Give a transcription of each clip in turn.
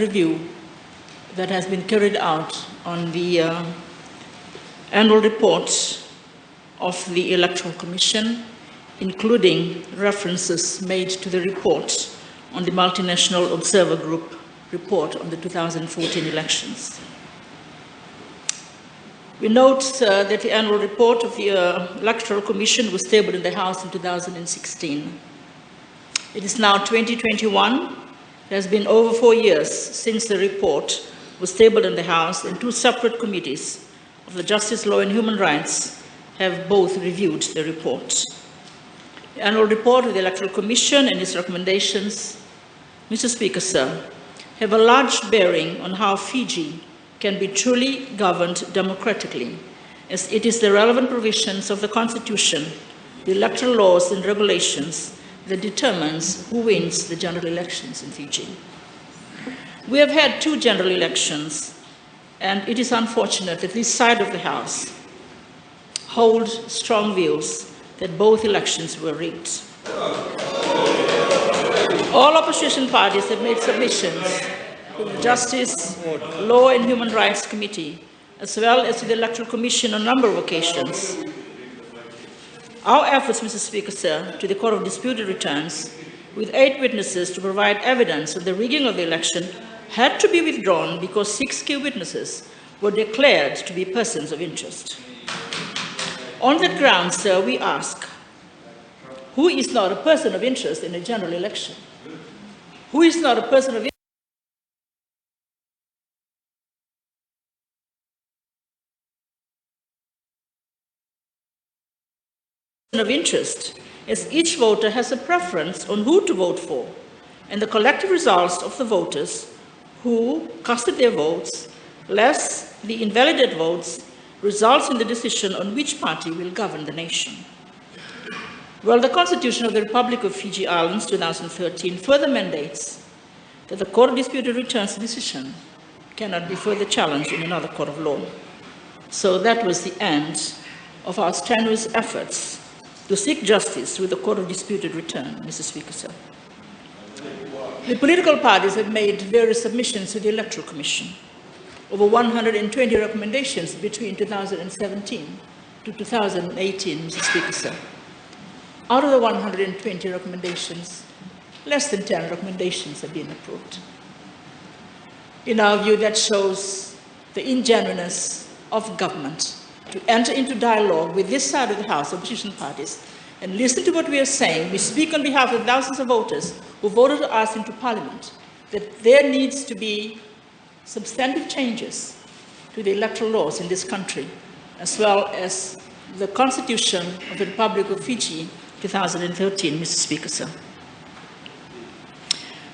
review that has been carried out on the annual report of the Electoral Commission, including references made to the report on the Multinational Observer Group report on the 2014 elections. We note that the annual report of the Electoral Commission was tabled in the House in 2016. It is now 2021. It has been over 4 years since the report was tabled in the House, and two separate committees of the Justice, Law and Human Rights have both reviewed the report. The annual report of the Electoral Commission and its recommendations, Mr. Speaker, sir, have a large bearing on how Fiji can be truly governed democratically, as it is the relevant provisions of the Constitution, the electoral laws and regulations that determines who wins the general elections in Fiji. We have had 2 general elections, and it is unfortunate that this side of the House hold strong views that both elections were rigged. All opposition parties have made submissions to the Justice, Law and Human Rights Committee, as well as to the Electoral Commission on a number of occasions. Our efforts, Mr. Speaker, sir, to the Court of Disputed Returns, with 8 witnesses to provide evidence of the rigging of the election, had to be withdrawn because 6 key witnesses were declared to be persons of interest. On that ground, sir, we ask, who is not a person of interest in a general election? Who is not a person of interest, as each voter has a preference on who to vote for, and the collective results of the voters who casted their votes, less the invalidated votes, results in the decision on which party will govern the nation. Well, the Constitution of the Republic of Fiji Islands 2013 further mandates that the Court of Disputed Returns decision cannot be further challenged in another court of law. So that was the end of our strenuous efforts to seek justice with the Court of Disputed Return, Mr. Speaker, sir. The political parties have made various submissions to the Electoral Commission, over 120 recommendations between 2017 to 2018, Mr. Speaker, sir. Out of the 120 recommendations, less than 10 recommendations have been approved. In our view, that shows the ingenuineness of government to enter into dialogue with this side of the House, opposition parties, and listen to what we are saying. We speak on behalf of thousands of voters who voted us into Parliament, that there needs to be substantive changes to the electoral laws in this country, as well as the Constitution of the Republic of Fiji, 2013, Mr. Speaker, sir.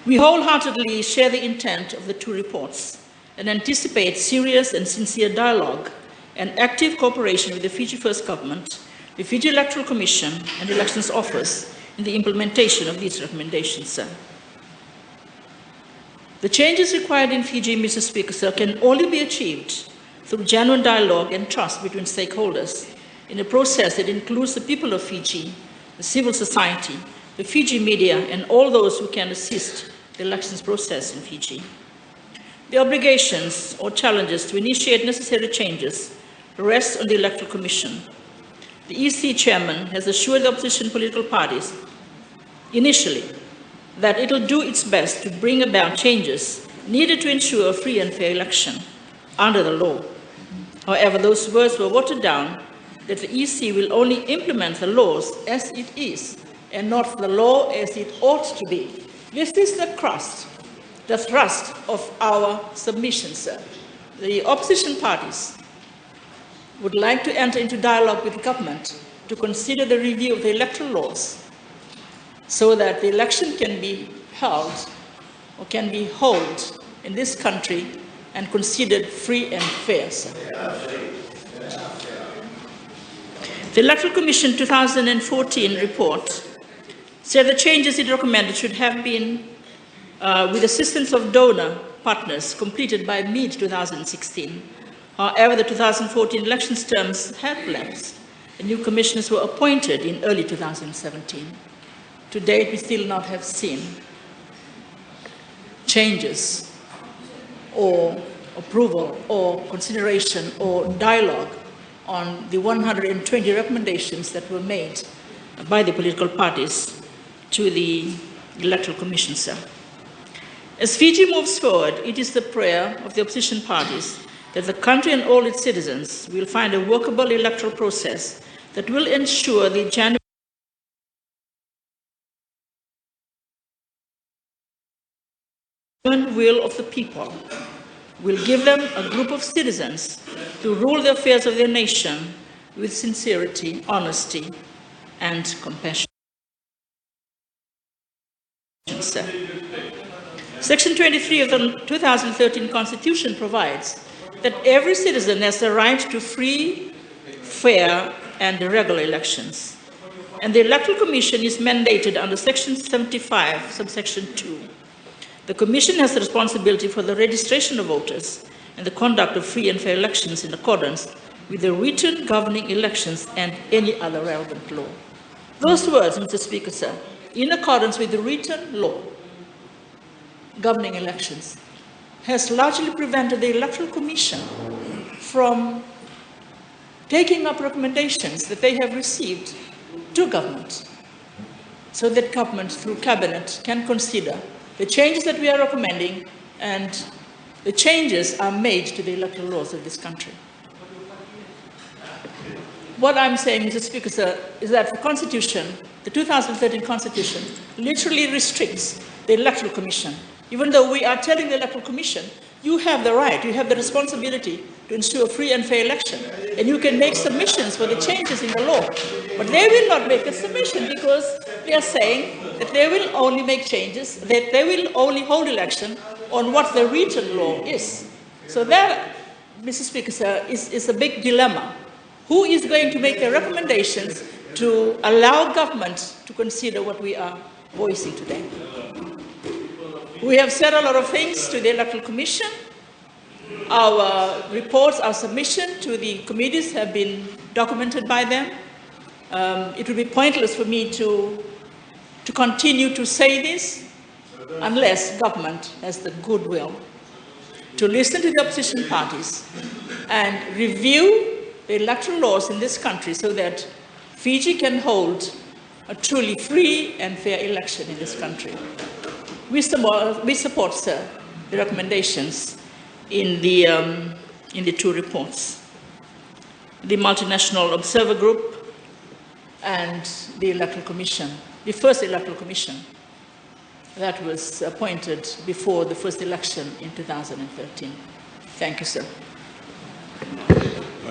We wholeheartedly share the intent of the 2 reports and anticipate serious and sincere dialogue and active cooperation with the Fiji First Government, the Fiji Electoral Commission, and the Elections Office in the implementation of these recommendations, sir. The changes required in Fiji, Mr. Speaker, sir, can only be achieved through genuine dialogue and trust between stakeholders in a process that includes the people of Fiji, the civil society, the Fiji media, and all those who can assist the elections process in Fiji. The obligations or challenges to initiate necessary changes rest on the Electoral Commission. The EC chairman has assured the opposition political parties initially that it will do its best to bring about changes needed to ensure a free and fair election under the law. However, those words were watered down that the EC will only implement the laws as it is and not the law as it ought to be. This is the thrust of our submission, sir. The opposition parties would like to enter into dialogue with the government to consider the review of the electoral laws so that the election can be held or can be held in this country and considered free and fair, sir. The Electoral Commission 2014 report said the changes it recommended should have been, with assistance of donor partners, completed by mid-2016. However, the 2014 elections terms had lapsed, and new commissioners were appointed in early 2017. To date, we still not have seen changes or approval or consideration or dialogue on the 120 recommendations that were made by the political parties to the Electoral Commission, sir. As Fiji moves forward, it is the prayer of the opposition parties that the country and all its citizens will find a workable electoral process that will ensure the genuine will of the people, will give them a group of citizens to rule the affairs of their nation with sincerity, honesty, and compassion. Section 23 of the 2013 Constitution provides that every citizen has the right to free, fair, and regular elections. And the Electoral Commission is mandated under Section 75, subsection 2. The Commission has the responsibility for the registration of voters and the conduct of free and fair elections in accordance with the written governing elections and any other relevant law. Those words, Mr. Speaker, sir, in accordance with the written law governing elections, has largely prevented the Electoral Commission from taking up recommendations that they have received to government, so that government, through cabinet, can consider the changes that we are recommending, and the changes are made to the electoral laws of this country. What I'm saying, Mr. Speaker, sir, is that the Constitution, the 2013 Constitution, literally restricts the Electoral Commission. Even though we are telling the Electoral Commission, you have the right, you have the responsibility to ensure a free and fair election, and you can make submissions for the changes in the law. But they will not make a submission because they are saying that they will only make changes, that they will only hold election on what the written law is. So that, Mr. Speaker, sir, is a big dilemma. Who is going to make the recommendations to allow government to consider what we are voicing today? We have said a lot of things to the Electoral Commission. Our reports, our submission to the committees have been documented by them. It would be pointless for me to continue to say this unless government has the goodwill to listen to the opposition parties and review the electoral laws in this country so that Fiji can hold a truly free and fair election in this country. We support, sir, the recommendations in the two reports. The Multinational Observer Group and the Electoral Commission, the first Electoral Commission that was appointed before the first election in 2013. Thank you, sir.